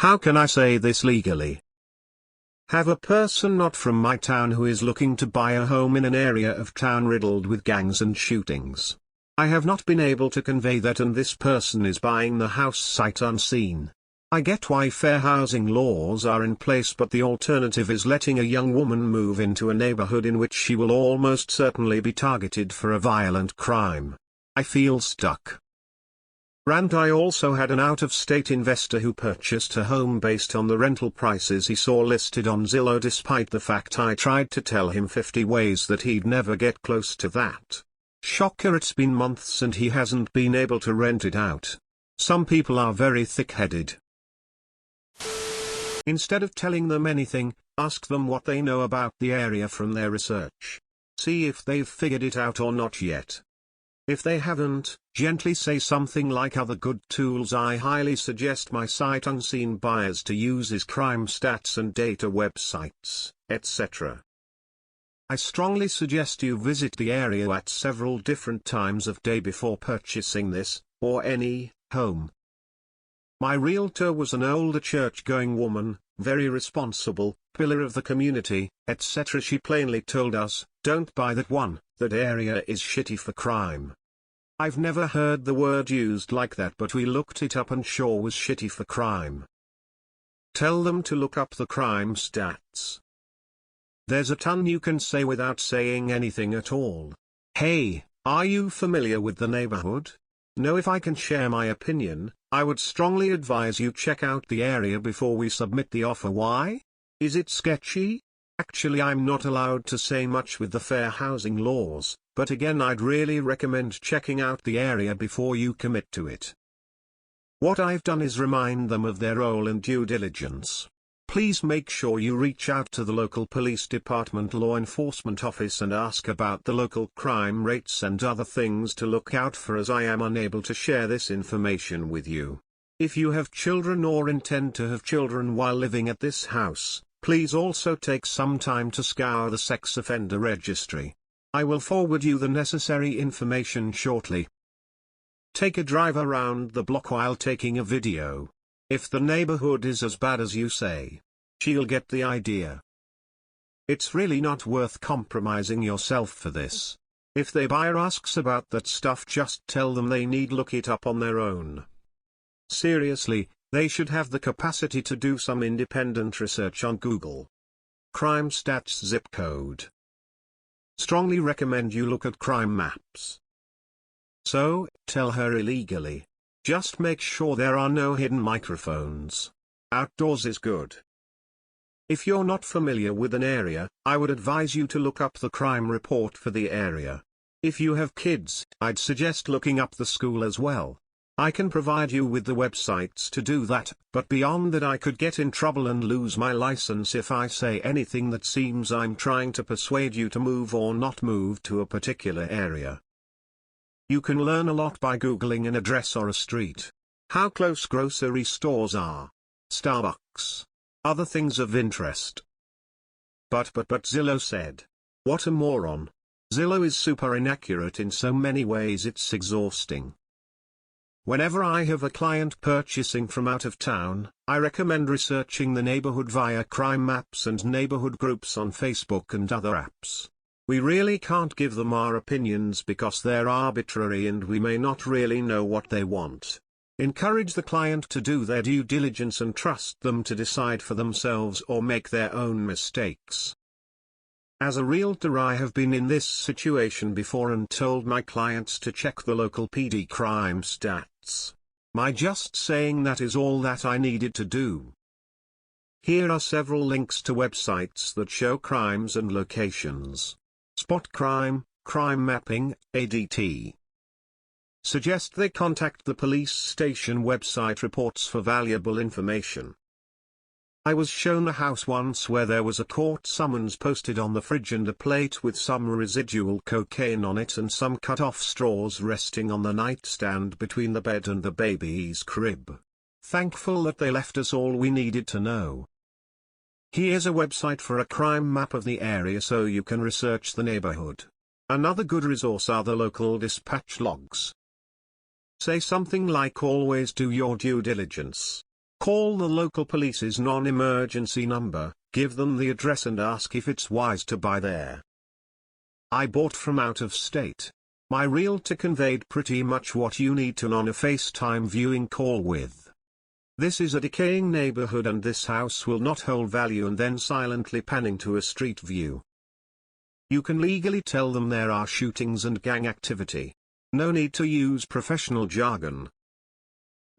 How can I say this legally? Have a person not from my town who is looking to buy a home in an area of town riddled with gangs and shootings. I have not been able to convey that, and this person is buying the house sight unseen. I get why fair housing laws are in place, but the alternative is letting a young woman move into a neighborhood in which she will almost certainly be targeted for a violent crime. I feel stuck. Rant. I also had an out-of-state investor who purchased a home based on the rental prices he saw listed on Zillow, despite the fact I tried to tell him 50 ways that he'd never get close to that. Shocker, it's been months and he hasn't been able to rent it out. Some people are very thick-headed. Instead of telling them anything, ask them what they know about the area from their research. See if they've figured it out or not yet. If they haven't, gently say something like, other good tools I highly suggest my sight unseen buyers to use is crime stats and data websites, etc. I strongly suggest you visit the area at several different times of day before purchasing this, or any, home. My realtor was an older church-going woman, very responsible, pillar of the community, etc. She plainly told us, don't buy that one, that area is shitty for crime. I've never heard the word used like that, but we looked it up and sure was shitty for crime. Tell them to look up the crime stats. There's a ton you can say without saying anything at all. Hey, are you familiar with the neighborhood? No, if I can share my opinion, I would strongly advise you check out the area before we submit the offer. Why? Is it sketchy? Actually, I'm not allowed to say much with the fair housing laws, but again, I'd really recommend checking out the area before you commit to it. What I've done is remind them of their role in due diligence. Please make sure you reach out to the local police department law enforcement office and ask about the local crime rates and other things to look out for, as I am unable to share this information with you. If you have children or intend to have children while living at this house, please also take some time to scour the sex offender registry. I will forward you the necessary information shortly. Take a drive around the block while taking a video. If the neighborhood is as bad as you say, she'll get the idea. It's really not worth compromising yourself for this. If the buyer asks about that stuff, just tell them they need look it up on their own. Seriously, they should have the capacity to do some independent research on Google. Crime stats zip code. Strongly recommend you look at crime maps. So, tell her illegally. Just make sure there are no hidden microphones. Outdoors is good. If you're not familiar with an area, I would advise you to look up the crime report for the area. If you have kids, I'd suggest looking up the school as well. I can provide you with the websites to do that, but beyond that I could get in trouble and lose my license if I say anything that seems I'm trying to persuade you to move or not move to a particular area. You can learn a lot by Googling an address or a street. How close grocery stores are. Starbucks. Other things of interest. But Zillow said. What a moron. Zillow is super inaccurate in so many ways it's exhausting. Whenever I have a client purchasing from out of town, I recommend researching the neighborhood via crime maps and neighborhood groups on Facebook and other apps. We really can't give them our opinions because they're arbitrary and we may not really know what they want. Encourage the client to do their due diligence and trust them to decide for themselves or make their own mistakes. As a realtor, I have been in this situation before and told my clients to check the local PD crime stats. My just saying that is all that I needed to do. Here are several links to websites that show crimes and locations. Spot crime, crime mapping, ADT. Suggest they contact the police station website reports for valuable information. I was shown a house once where there was a court summons posted on the fridge and a plate with some residual cocaine on it and some cut-off straws resting on the nightstand between the bed and the baby's crib. Thankful that they left us all we needed to know. Here's a website for a crime map of the area so you can research the neighborhood. Another good resource are the local dispatch logs. Say something like always do your due diligence. Call the local police's non-emergency number, give them the address and ask if it's wise to buy there. I bought from out of state. My realtor conveyed pretty much what you need to know on a FaceTime viewing call with. This is a decaying neighborhood and this house will not hold value, and then silently panning to a street view. You can legally tell them there are shootings and gang activity. No need to use professional jargon.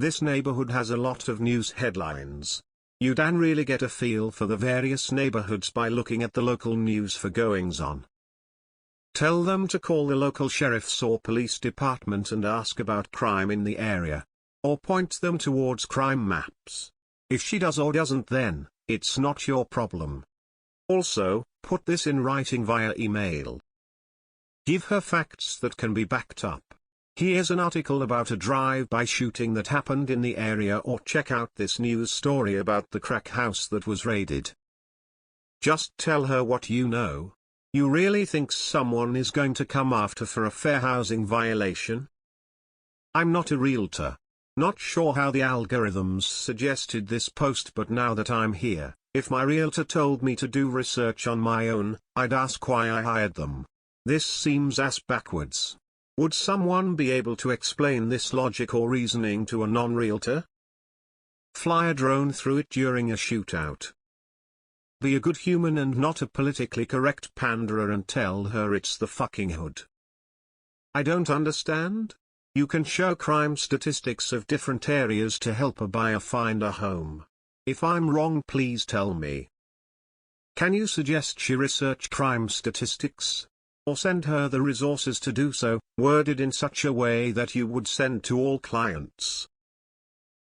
This neighborhood has a lot of news headlines. You can really get a feel for the various neighborhoods by looking at the local news for goings-on. Tell them to call the local sheriff's or police department and ask about crime in the area. Or point them towards crime maps. If she does or doesn't, then it's not your problem. Also, put this in writing via email. Give her facts that can be backed up. Here's an article about a drive-by shooting that happened in the area, or check out this news story about the crack house that was raided. Just tell her what you know. You really think someone is going to come after for a fair housing violation? I'm not a realtor. Not sure how the algorithms suggested this post, but now that I'm here, if my realtor told me to do research on my own, I'd ask why I hired them. This seems ass backwards. Would someone be able to explain this logic or reasoning to a non-realtor? Fly a drone through it during a shootout. Be a good human and not a politically correct panderer and tell her it's the fucking hood. I don't understand? You can show crime statistics of different areas to help a buyer find a home. If I'm wrong, please tell me. Can you suggest she research crime statistics? Or send her the resources to do so, worded in such a way that you would send to all clients.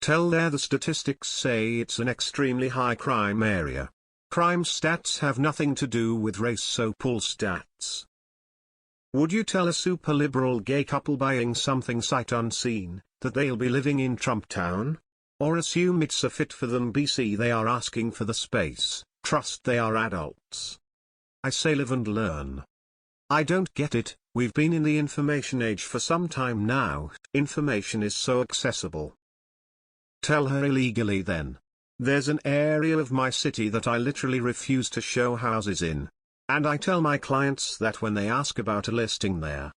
Tell her the statistics say it's an extremely high crime area. Crime stats have nothing to do with race, so pull stats. Would you tell a super liberal gay couple buying something sight unseen, that they'll be living in Trump Town? Or assume it's a fit for them BC they are asking for the space, trust they are adults? I say live and learn. I don't get it, we've been in the information age for some time now, information is so accessible. Tell her illegally then. There's an area of my city that I literally refuse to show houses in. And I tell my clients that when they ask about a listing there.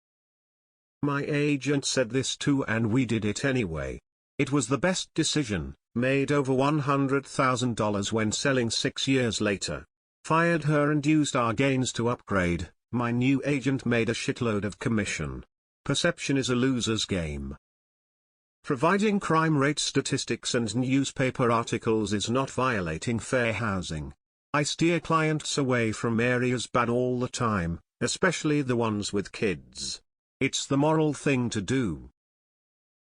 My agent said this too, and we did it anyway. It was the best decision, made over $100,000 when selling 6 years later. Fired her and used our gains to upgrade. My new agent made a shitload of commission. Perception is a loser's game. Providing crime rate statistics and newspaper articles is not violating fair housing. I steer clients away from areas bad all the time, especially the ones with kids. It's the moral thing to do.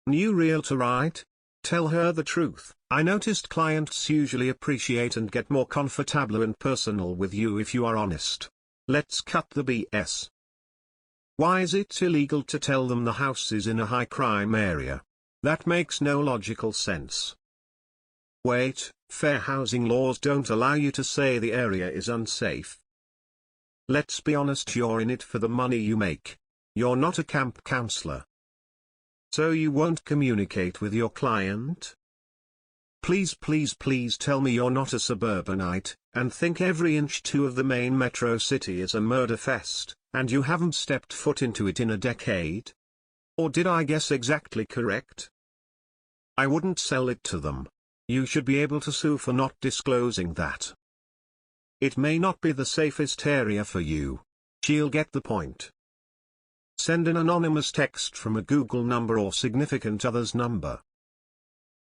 New realtor, right? Tell her the truth. I noticed clients usually appreciate and get more comfortable and personal with you if you are honest. Let's cut the BS. Why is it illegal to tell them the house is in a high crime area? That makes no logical sense. Wait, fair housing laws don't allow you to say the area is unsafe. Let's be honest, you're in it for the money you make. You're not a camp counselor. So you won't communicate with your client? Please tell me you're not a suburbanite, and think every inch two of the main metro city is a murder fest, and you haven't stepped foot into it in a decade? Or did I guess exactly correct? I wouldn't sell it to them. You should be able to sue for not disclosing that. It may not be the safest area for you. She'll get the point. Send an anonymous text from a Google number or significant other's number.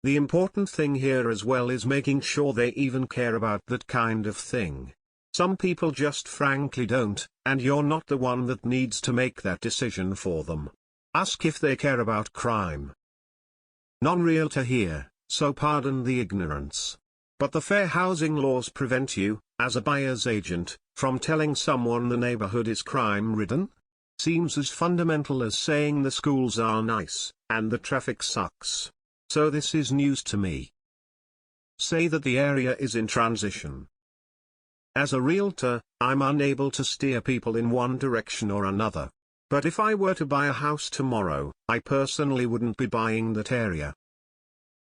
The important thing here as well is making sure they even care about that kind of thing. Some people just frankly don't, and you're not the one that needs to make that decision for them. Ask if they care about crime. Non-realtor here, so pardon the ignorance. But the fair housing laws prevent you, as a buyer's agent, from telling someone the neighborhood is crime-ridden? Seems as fundamental as saying the schools are nice, and the traffic sucks. So this is news to me. Say that the area is in transition. As a realtor, I'm unable to steer people in one direction or another. But if I were to buy a house tomorrow, I personally wouldn't be buying that area.